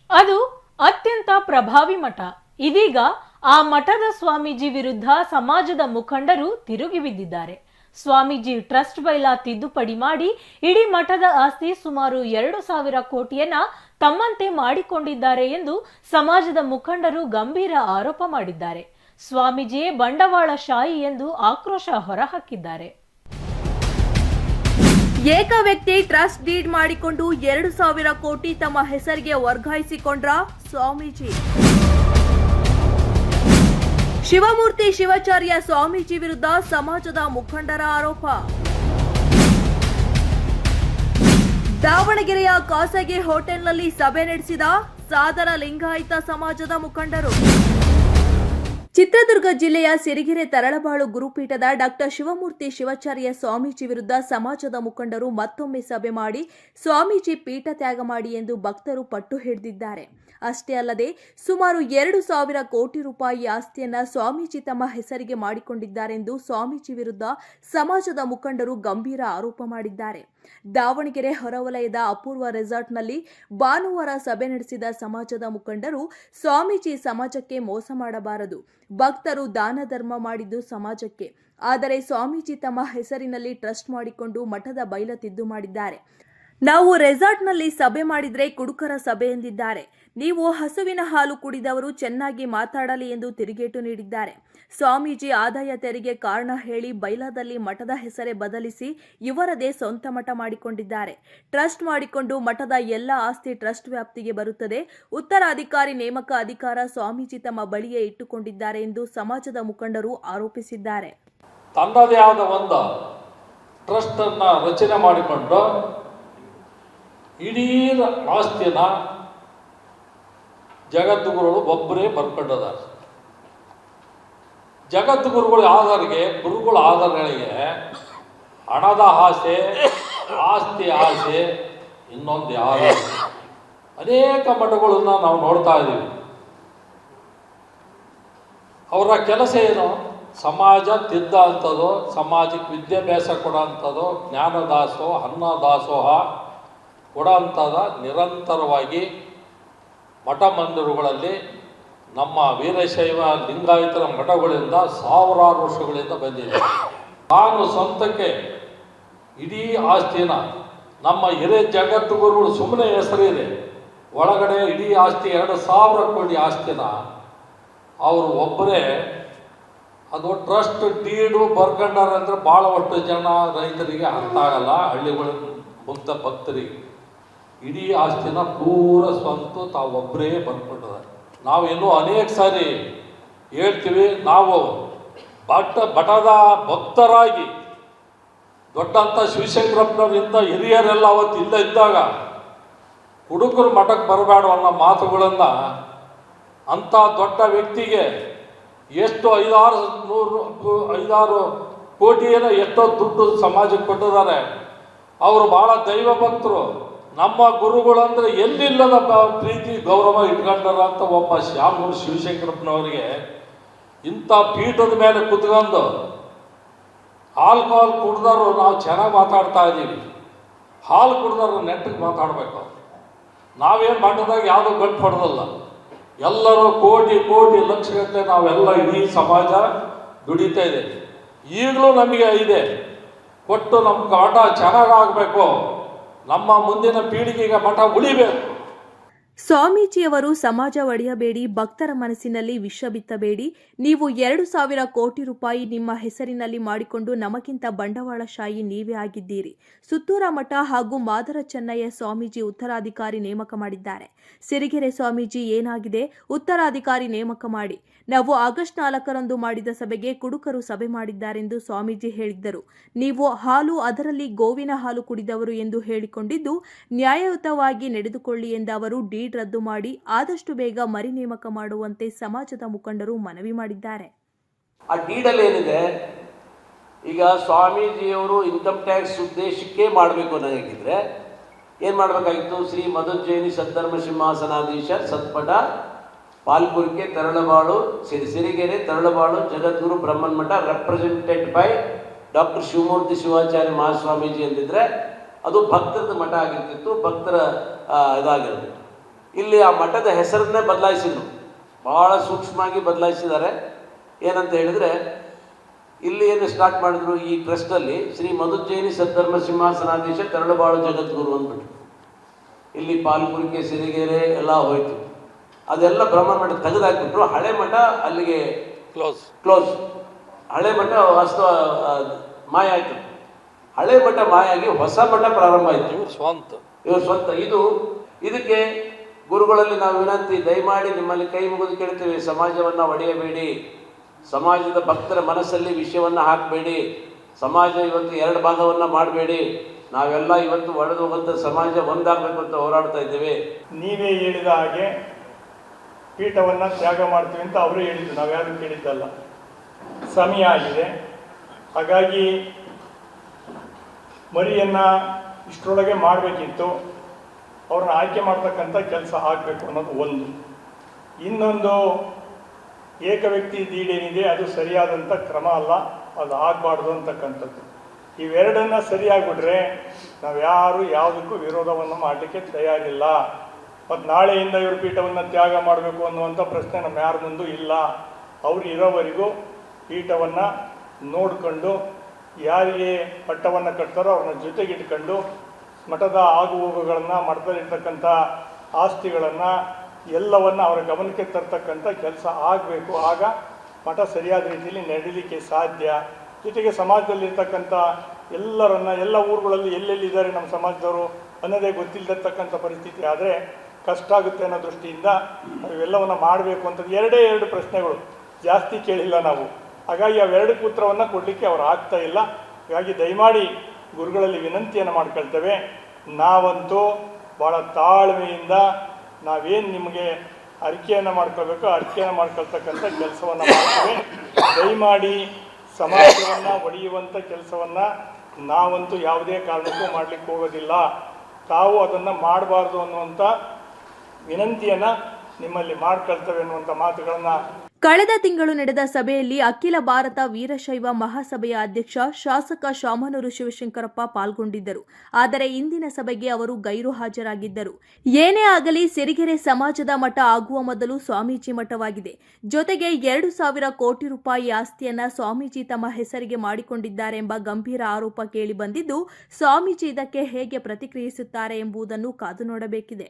ಅದು ಅತ್ಯಂತ ಪ್ರಭಾವಿ ಮಠ. ಇದೀಗ ಆ ಮಠದ ಸ್ವಾಮೀಜಿ ವಿರುದ್ಧ ಸಮಾಜದ ಮುಖಂಡರು ತಿರುಗಿ ಬಿದ್ದಿದ್ದಾರೆ. ಸ್ವಾಮೀಜಿ ಟ್ರಸ್ಟ್ ಬೈಲಾ ತಿದ್ದುಪಡಿ ಮಾಡಿ ಇಡೀ ಮಠದ ಆಸ್ತಿ ಸುಮಾರು 2,000 ಕೋಟಿಯನ್ನ ತಮ್ಮಂತೆ ಮಾಡಿಕೊಂಡಿದ್ದಾರೆ ಎಂದು ಸಮಾಜದ ಮುಖಂಡರು ಗಂಭೀರ ಆರೋಪ ಮಾಡಿದ್ದಾರೆ. ಸ್ವಾಮೀಜಿಯೇ ಬಂಡವಾಳಶಾಹಿ ಎಂದು ಆಕ್ರೋಶ ಹೊರಹಾಕಿದ್ದಾರೆ. ಏಕ ವ್ಯಕ್ತಿ ಟ್ರಸ್ಟ್ ಡೀಡ್ ಮಾಡಿಕೊಂಡು 2,000 ಕೋಟಿ ತಮ್ಮ ಹೆಸರಿಗೆ ವರ್ಗಾಯಿಸಿಕೊಂಡ್ರ ಸ್ವಾಮೀಜಿ. ಶಿವಮೂರ್ತಿ ಶಿವಾಚಾರ್ಯ ಸ್ವಾಮೀಜಿ ವಿರುದ್ಧ ಸಮಾಜದ ಮುಖಂಡರ ಆರೋಪ. ದಾವಣಗೆರೆಯ ಖಾಸಗಿ ಹೋಟೆಲ್ನಲ್ಲಿ ಸಭೆ ನಡೆಸಿದ ಸಾದರ ಲಿಂಗಾಯತ ಸಮಾಜದ ಮುಖಂಡರು. ಚಿತ್ರದುರ್ಗ ಜಿಲ್ಲೆಯ ಸಿರಿಗೆರೆ ತರಳಬಾಳು ಗುರುಪೀಠದ ಡಾಕ್ಟರ್ ಶಿವಮೂರ್ತಿ ಶಿವಾಚಾರ್ಯ ಸ್ವಾಮೀಜಿ ವಿರುದ್ಧ ಸಮಾಜದ ಮುಖಂಡರು ಮತ್ತೊಮ್ಮೆ ಸಭೆ ಮಾಡಿ ಸ್ವಾಮೀಜಿ ಪೀಠ ತ್ಯಾಗ ಮಾಡಿ ಎಂದು ಭಕ್ತರು ಪಟ್ಟು ಹಿಡಿದಿದ್ದಾರೆ. ಅಷ್ಟೇ ಅಲ್ಲದೆ ಸುಮಾರು 2,000 ಕೋಟಿ ರೂಪಾಯಿ ಆಸ್ತಿಯನ್ನ ಸ್ವಾಮೀಜಿ ತಮ್ಮ ಹೆಸರಿಗೆ ಮಾಡಿಕೊಂಡಿದ್ದಾರೆಂದು ಸ್ವಾಮೀಜಿ ವಿರುದ್ಧ ಸಮಾಜದ ಮುಖಂಡರು ಗಂಭೀರ ಆರೋಪ ಮಾಡಿದ್ದಾರೆ. ದಾವಣಗೆರೆ ಹೊರವಲಯದ ಅಪೂರ್ವ ರೆಸಾರ್ಟ್ನಲ್ಲಿ ಭಾನುವಾರ ಸಭೆ ನಡೆಸಿದ ಸಮಾಜದ ಮುಖಂಡರು ಸ್ವಾಮೀಜಿ ಸಮಾಜಕ್ಕೆ ಮೋಸ ಮಾಡಬಾರದು, ಭಕ್ತರು ದಾನ ಧರ್ಮ ಮಾಡಿದ್ದು ಸಮಾಜಕ್ಕೆ, ಆದರೆ ಸ್ವಾಮೀಜಿ ತಮ್ಮ ಹೆಸರಿನಲ್ಲಿ ಟ್ರಸ್ಟ್ ಮಾಡಿಕೊಂಡು ಮಠದ ಬೈಲ ತಿದ್ದು ಮಾಡಿದ್ದಾರೆ. ನಾವು ರೆಸಾರ್ಟ್ನಲ್ಲಿ ಸಭೆ ಮಾಡಿದ್ರೆ ಕುಡುಕರ ಸಭೆ ಎಂದಿದ್ದಾರೆ. ನೀವು ಹಸುವಿನ ಹಾಲು ಕುಡಿದವರು ಚೆನ್ನಾಗಿ ಮಾತಾಡಲಿ ಎಂದು ತಿರುಗೇಟು ನೀಡಿದ್ದಾರೆ. ಸ್ವಾಮೀಜಿ ಆದಾಯ ತೆರಿಗೆ ಕಾರಣ ಹೇಳಿ ಬೈಲಾದಲ್ಲಿ ಮಠದ ಹೆಸರೇ ಬದಲಿಸಿ ಇವರದೇ ಸ್ವಂತ ಮಠ ಮಾಡಿಕೊಂಡಿದ್ದಾರೆ. ಟ್ರಸ್ಟ್ ಮಾಡಿಕೊಂಡು ಮಠದ ಎಲ್ಲ ಆಸ್ತಿ ಟ್ರಸ್ಟ್ ವ್ಯಾಪ್ತಿಗೆ ಬರುತ್ತದೆ. ಉತ್ತರಾಧಿಕಾರಿ ನೇಮಕ ಅಧಿಕಾರ ಸ್ವಾಮೀಜಿ ತಮ್ಮ ಬಳಿಯೇ ಇಟ್ಟುಕೊಂಡಿದ್ದಾರೆ ಎಂದು ಸಮಾಜದ ಮುಖಂಡರು ಆರೋಪಿಸಿದ್ದಾರೆ. ತನ್ನದೇ ಆದ ಒಂದು ಟ್ರಸ್ಟ್ ಅನ್ನ ರಚನೆ ಮಾಡಿಕೊಂಡು ಇಡೀ ಆಸ್ತಿನ ಜಗದ್ಗುರುಗಳು ಒಬ್ಬರೇ ಬರ್ಕೊಂಡದಾರೆ. ಜಗದ್ಗುರುಗಳ ಆಧಾರಿಗೆ ಗುರುಗಳ ಆಧಾರಗಳಿಗೆ ಹಣದ ಆಸೆ, ಆಸ್ತಿ ಆಸೆ, ಇನ್ನೊಂದು ಯಾರು ಅನೇಕ ಮಠಗಳನ್ನ ನಾವು ನೋಡ್ತಾ ಇದ್ದೀವಿ. ಅವರ ಕೆಲಸ ಏನು? ಸಮಾಜ ತಿದ್ದ ಅಂಥದ್ದು, ಸಮಾಜಕ್ಕೆ ವಿದ್ಯಾಭ್ಯಾಸ ಕೊಡೋ ಅಂಥದ್ದು, ಜ್ಞಾನದಾಸೋಹ, ಅನ್ನದಾಸೋಹ ಕೊಡೋ ಅಂಥದ ನಿರಂತರವಾಗಿ ಮಠ ಮಂದಿರಗಳಲ್ಲಿ ನಮ್ಮ ವೀರಶೈವ ಲಿಂಗಾಯತರ ಮಠಗಳಿಂದ ಸಾವಿರಾರು ವರ್ಷಗಳಿಂದ ಬಂದಿದೆ. ನಾನು ಸ್ವಂತಕ್ಕೆ ಇಡೀ ಆಸ್ತಿನ ನಮ್ಮ ಹಿರಿಯ ಜಗದ್ಗುರುಗಳು ಸುಮ್ಮನೆ ಹೆಸರಿದೆ, ಒಳಗಡೆ ಇಡೀ ಆಸ್ತಿ 2,000 ಕೋಟಿ ಆಸ್ತಿನ ಅವರು ಒಬ್ಬರೇ ಅದು ಟ್ರಸ್ಟ್ ಡೀಡು ಬರ್ಕೊಂಡಾರ ಅಂದರೆ ಭಾಳ ಒಟ್ಟು ಜನ ರೈತರಿಗೆ ಅರ್ಥ ಆಗಲ್ಲ, ಹಳ್ಳಿಗಳ ಮುಕ್ತ ಭಕ್ತರಿಗೆ ಇಡೀ ಆಸ್ತಿನ ಪೂರ ಸ್ವಂತ ತಾವು ಒಬ್ಬರೇ ಬರ್ಕೊಂಡಿದ್ದಾರೆ. ನಾವು ಇನ್ನೂ ಅನೇಕ ಸಾರಿ ಹೇಳ್ತೀವಿ, ನಾವು ಮಠದ ಭಕ್ತರಾಗಿ ದೊಡ್ಡಂಥ ಶಿವಶಂಕರಪ್ಪನವರಿಂದ ಹಿರಿಯರೆಲ್ಲ ಅವತ್ತು ಇಲ್ಲೇ ಇದ್ದಾಗ ಹುಡುಗರು ಮಠಕ್ಕೆ ಬರಬೇಡ ಅನ್ನೋ ಮಾತುಗಳನ್ನು ಅಂಥ ದೊಡ್ಡ ವ್ಯಕ್ತಿಗೆ ಎಷ್ಟು 5-6 ಕೋಟಿಯನ್ನು ಎಷ್ಟೋ ದುಡ್ಡು ಸಮಾಜಕ್ಕೆ ಕೊಟ್ಟಿದ್ದಾರೆ. ಅವರು ಭಾಳ ದೈವ ಭಕ್ತರು. ನಮ್ಮ ಗುರುಗಳಂದ್ರೆ ಎಲ್ಲಿಲ್ಲದ ಪ್ರೀತಿ ಗೌರವ ಇಟ್ಕೊಂಡಾರ ಅಂತ ಒಬ್ಬ ಶ್ಯಾಮೂರು ಶಿವಶಂಕರಪ್ಪನವರಿಗೆ ಇಂಥ ಪೀಠದ ಮೇಲೆ ಕುತ್ಕೊಂಡು ಆಲ್ಕೋಹಾಲ್ ಕುಡ್ದವರು ನಾವು ಚೆನ್ನಾಗಿ ಮಾತಾಡ್ತಾ ಇದ್ದೀವಿ, ಹಾಲು ಕುಡ್ದವ್ರು ನೆಟ್ಟಗೆ ಮಾತಾಡಬೇಕು. ನಾವೇನು ಮಠದಾಗ ಯಾವುದೋ ಗಂಟು ಹೊಡೆದಲ್ಲ, ಎಲ್ಲರೂ ಕೋಟಿ ಕೋಟಿ ಲಕ್ಷಗಟ್ಟಲೆ ನಾವೆಲ್ಲ ಇಡೀ ಸಮಾಜ ದುಡಿತಾ ಇದೆ. ಈಗಲೂ ನಮಗೆ ಇದೆ ಕೊಟ್ಟು ನಮ್ಮ ಮಠ ಚೆನ್ನಾಗಾಗಬೇಕು, ನಮ್ಮ ಮುಂದಿನ ಪೀಳಿಗೆಗೆ ಮಠ ಉಳಿಬೇಕು. ಸ್ವಾಮೀಜಿಯವರು ಸಮಾಜ ಒಡೆಯಬೇಡಿ, ಭಕ್ತರ ಮನಸ್ಸಿನಲ್ಲಿ ವಿಷ ಬಿತ್ತಬೇಡಿ. ನೀವು 2,000 ಕೋಟಿ ರೂಪಾಯಿ ನಿಮ್ಮ ಹೆಸರಿನಲ್ಲಿ ಮಾಡಿಕೊಂಡು ನಮಗಿಂತ ಬಂಡವಾಳಶಾಹಿ ನೀವೇ ಆಗಿದ್ದೀರಿ. ಸುತ್ತೂರ ಮಠ ಹಾಗೂ ಮಾದರ ಚೆನ್ನಯ್ಯ ಸ್ವಾಮೀಜಿ ಉತ್ತರಾಧಿಕಾರಿ ನೇಮಕ ಮಾಡಿದ್ದಾರೆ. ಸಿರಿಗೆರೆ ಸ್ವಾಮೀಜಿ ಏನಾಗಿದೆ? ಉತ್ತರಾಧಿಕಾರಿ ನೇಮಕ ಮಾಡಿ. ನಾವು ಆಗಸ್ಟ್ 4ರಂದು ಮಾಡಿದ ಸಭೆಗೆ ಕುಡುಕರು ಸಭೆ ಮಾಡಿದ್ದಾರೆಂದು ಸ್ವಾಮೀಜಿ ಹೇಳಿದ್ದರು. ನೀವು ಹಾಲು, ಅದರಲ್ಲಿ ಗೋವಿನ ಹಾಲು ಕುಡಿದವರು ಎಂದು ಹೇಳಿಕೊಂಡಿದ್ದು ನ್ಯಾಯಯುತವಾಗಿ ನಡೆದುಕೊಳ್ಳಿ ಎಂದ ಅವರು ಡೀಡ್ ರದ್ದು ಮಾಡಿ ಆದಷ್ಟು ಬೇಗ ಮರಿ ನೇಮಕ ಮಾಡುವಂತೆ ಸಮಾಜದ ಮುಖಂಡರು ಮನವಿ ಮಾಡಿದ್ದಾರೆ. ಆ ಡೀಡಲ್ಲಿ ಏನಿದೆ, ಈಗ ಸ್ವಾಮೀಜಿಯವರು ಇನ್ಕಮ್ ಟ್ಯಾಕ್ಸ್ ಉದ್ದೇಶಕ್ಕೆ ಮಾಡಬೇಕು ಅನ್ನೋಂಗಿದ್ರೆ ಏನು ಮಾಡಬೇಕಾಗಿತ್ತು? ಶ್ರೀ ಮಧುಜೈನಿ ಸದ್ಧರ್ಮ ಸಿಂಹಾಸನಾಧೀಶ ಸತ್ಪಟ ಪಾಲ್ಪುರ್ಕೆ ತರಳಬಾಳು ಸಿರಿಗೆರೆ ತರಳಬಾಳು ಜಗದ್ಗುರು ಬ್ರಹ್ಮನ್ ಮಠ represented by doctor Shivamurthy Shivacharya Mahaswamiji ಅಂದಿದ್ರೆ ಅದು ಭಕ್ತರದ ಮಠ ಆಗಿರ್ತಿತ್ತು, ಭಕ್ತರ ಇದಾಗಿರ್ತಿತ್ತು. ಇಲ್ಲಿ ಆ ಮಠದ ಹೆಸರನ್ನೇ ಬದಲಾಯಿಸಿದ್ರು, ಭಾಳ ಸೂಕ್ಷ್ಮವಾಗಿ ಬದಲಾಯಿಸಿದ್ದಾರೆ. ಏನಂತ ಹೇಳಿದರೆ, ಇಲ್ಲಿ ಏನು ಸ್ಟಾರ್ಟ್ ಮಾಡಿದ್ರು ಈ ಟ್ರಸ್ಟಲ್ಲಿ, ಶ್ರೀ ಮಧುಜೈನಿ ಸದ್ಧರ್ಮ ಸಿಂಹಾಸನಾಧೀಶ ತರಳುಬಾಳು ಜಗದ್ಗುರು ಅಂದ್ಬಿಟ್ಟು. ಇಲ್ಲಿ ಪಾಲ್ಕುರಿಕೆ, ಸಿರಿಗೆರೆ ಎಲ್ಲ ಹೋಯ್ತು. ಅದೆಲ್ಲ ಬ್ರಹ್ಮ ಮಠ ತೆಗೆದಾಕ್ಬಿಟ್ರು. ಹಳೆ ಮಠ ಅಲ್ಲಿಗೆ ಕ್ಲೋಸ್. ಹಳೆ ಮಠ ಮಾಯ ಆಯಿತು. ಹಳೆ ಮಠ ಮಾಯ ಆಗಿ ಹೊಸ ಮಠ ಪ್ರಾರಂಭ ಆಯಿತು. ಇವ್ರ ಸ್ವಂತ. ಇದಕ್ಕೆ ಗುರುಗಳಲ್ಲಿ ನಾವು ವಿನಂತಿ, ದಯಮಾಡಿ ನಿಮ್ಮಲ್ಲಿ ಕೈ ಮುಗಿದು ಕೇಳ್ತೇವೆ, ಸಮಾಜವನ್ನು ಒಡೆಯಬೇಡಿ, ಸಮಾಜದ ಭಕ್ತರ ಮನಸ್ಸಲ್ಲಿ ವಿಷಯವನ್ನು ಹಾಕಬೇಡಿ, ಸಮಾಜ ಇವತ್ತು ಎರಡು ಭಾಗವನ್ನು ಮಾಡಬೇಡಿ, ನಾವೆಲ್ಲ ಇವತ್ತು ಒಡೆದು ಹೋಗುವಂಥ ಸಮಾಜ ಒಂದಾಗಬೇಕು ಅಂತ ಹೋರಾಡ್ತಾ ಇದ್ದೇವೆ. ನೀವೇ ಹೇಳಿದ ಹಾಗೆ ಪೀಠವನ್ನು ತ್ಯಾಗ ಮಾಡ್ತೀವಿ ಅಂತ ಅವರೇ ಹೇಳಿದ್ದು, ನಾವು ಯಾರು ಕೇಳಿದ್ದಲ್ಲ. ಸಮಯ ಆಗಿದೆ, ಹಾಗಾಗಿ ಮರಿಯನ್ನು ಇಷ್ಟರೊಳಗೆ ಮಾಡಬೇಕಿತ್ತು. ಅವ್ರನ್ನ ಆಯ್ಕೆ ಮಾಡ್ತಕ್ಕಂಥ ಕೆಲಸ ಆಗಬೇಕು ಅನ್ನೋದು ಒಂದು. ಇನ್ನೊಂದು, ಏಕ ವ್ಯಕ್ತಿ ದೀಡೇನಿದೆ ಅದು ಸರಿಯಾದಂಥ ಕ್ರಮ ಅಲ್ಲ, ಅದು ಆಗಬಾರ್ದು ಅಂತಕ್ಕಂಥದ್ದು. ಇವೆರಡನ್ನು ಸರಿಯಾಗ್ಬಿಟ್ರೆ ನಾವು ಯಾರು ಯಾವುದಕ್ಕೂ ವಿರೋಧವನ್ನು ಮಾಡಲಿಕ್ಕೆ ತಯಾರಿಲ್ಲ. ಮತ್ತು ನಾಳೆಯಿಂದ ಇವರು ಪೀಠವನ್ನು ತ್ಯಾಗ ಮಾಡಬೇಕು ಅನ್ನುವಂಥ ಪ್ರಶ್ನೆ ನಮ್ಮ ಯಾರ ಮುಂದೂ ಇಲ್ಲ. ಅವರು ಇರೋವರೆಗೂ ಪೀಠವನ್ನು ನೋಡಿಕೊಂಡು ಯಾರಿಗೆ ಪಟ್ಟವನ್ನು ಕಟ್ತಾರೋ ಅವ್ರನ್ನ ಜೊತೆಗಿಟ್ಕೊಂಡು ಮಠದ ಆಗುಹೋಗುಗಳನ್ನು, ಮಠದಲ್ಲಿರ್ತಕ್ಕಂಥ ಆಸ್ತಿಗಳನ್ನು ಎಲ್ಲವನ್ನು ಅವರ ಗಮನಕ್ಕೆ ತರ್ತಕ್ಕಂಥ ಕೆಲಸ ಆಗಬೇಕು. ಆಗ ಮಠ ಸರಿಯಾದ ರೀತಿಯಲ್ಲಿ ನಡೀಲಿಕ್ಕೆ ಸಾಧ್ಯ. ಜೊತೆಗೆ ಸಮಾಜದಲ್ಲಿರ್ತಕ್ಕಂಥ ಎಲ್ಲರನ್ನ, ಎಲ್ಲ ಊರುಗಳಲ್ಲಿ ಎಲ್ಲೆಲ್ಲಿದ್ದಾರೆ ನಮ್ಮ ಸಮಾಜದವರು ಅನ್ನೋದೇ ಗೊತ್ತಿಲ್ಲತಕ್ಕಂಥ ಪರಿಸ್ಥಿತಿ ಆದರೆ ಕಷ್ಟ ಆಗುತ್ತೆ ಅನ್ನೋ ದೃಷ್ಟಿಯಿಂದ ಇವೆಲ್ಲವನ್ನು ಮಾಡಬೇಕು ಅಂತ ಎರಡು ಪ್ರಶ್ನೆಗಳು, ಜಾಸ್ತಿ ಕೇಳಿಲ್ಲ ನಾವು. ಹಾಗಾಗಿ ಅವೆರಡಕ್ಕೆ ಉತ್ತರವನ್ನು ಕೊಡಲಿಕ್ಕೆ ಅವ್ರು ಆಗ್ತಾ ಇಲ್ಲ. ಹಾಗಾಗಿ ದಯಮಾಡಿ ಗುರುಗಳಲ್ಲಿ ವಿನಂತಿಯನ್ನು ಮಾಡ್ಕೊಳ್ತೇವೆ. ನಾವಂತೂ ಭಾಳ ತಾಳ್ಮೆಯಿಂದ ನಾವೇನು ನಿಮಗೆ ಅರಿಕೆಯನ್ನು ಮಾಡ್ಕೋಬೇಕು ಅರಿಕೆಯನ್ನು ಮಾಡ್ಕೊಳ್ತಕ್ಕಂಥ ಕೆಲಸವನ್ನು ಮಾಡ್ತೇವೆ. ದಯಮಾಡಿ ಸಮಾಜವನ್ನು ಒಡೆಯುವಂಥ ಕೆಲಸವನ್ನು ನಾವಂತೂ ಯಾವುದೇ ಕಾರಣಕ್ಕೂ ಮಾಡಲಿಕ್ಕೆ ಹೋಗೋದಿಲ್ಲ. ತಾವು ಅದನ್ನು ಮಾಡಬಾರ್ದು ಅನ್ನುವಂಥ ವಿನಂತಿಯನ್ನು ನಿಮ್ಮಲ್ಲಿ ಮಾಡ್ಕೊಳ್ತೇವೆ ಅನ್ನುವಂಥ ಮಾತುಗಳನ್ನು ಕಳೆದ ತಿಂಗಳು ನಡೆದ ಸಭೆಯಲ್ಲಿ ಅಖಿಲ ಭಾರತ ವೀರಶೈವ ಮಹಾಸಭೆಯ ಅಧ್ಯಕ್ಷ ಶಾಸಕ ಶಾಮನೂರು ಶಿವಶಂಕರಪ್ಪ ಪಾಲ್ಗೊಂಡಿದ್ದರು. ಆದರೆ ಇಂದಿನ ಸಭೆಗೆ ಅವರು ಗೈರು ಹಾಜರಾಗಿದ್ದರು. ಏನೇ ಆಗಲಿ ಸಿರಿಗೆರೆ ಸಮಾಜದ ಮಠ ಆಗುವ ಮೊದಲು ಸ್ವಾಮೀಜಿ ಮಠವಾಗಿದೆ. ಜೊತೆಗೆ 2,000 ಕೋಟಿ ರೂಪಾಯಿ ಆಸ್ತಿಯನ್ನ ಸ್ವಾಮೀಜಿ ತಮ್ಮ ಹೆಸರಿಗೆ ಮಾಡಿಕೊಂಡಿದ್ದಾರೆ ಎಂಬ ಗಂಭೀರ ಆರೋಪ ಕೇಳಿ ಬಂದಿದ್ದು, ಸ್ವಾಮೀಜಿ ಇದಕ್ಕೆ ಹೇಗೆ ಪ್ರತಿಕ್ರಿಯಿಸುತ್ತಾರೆ ಎಂಬುದನ್ನು ಕಾದು ನೋಡಬೇಕಿದೆ.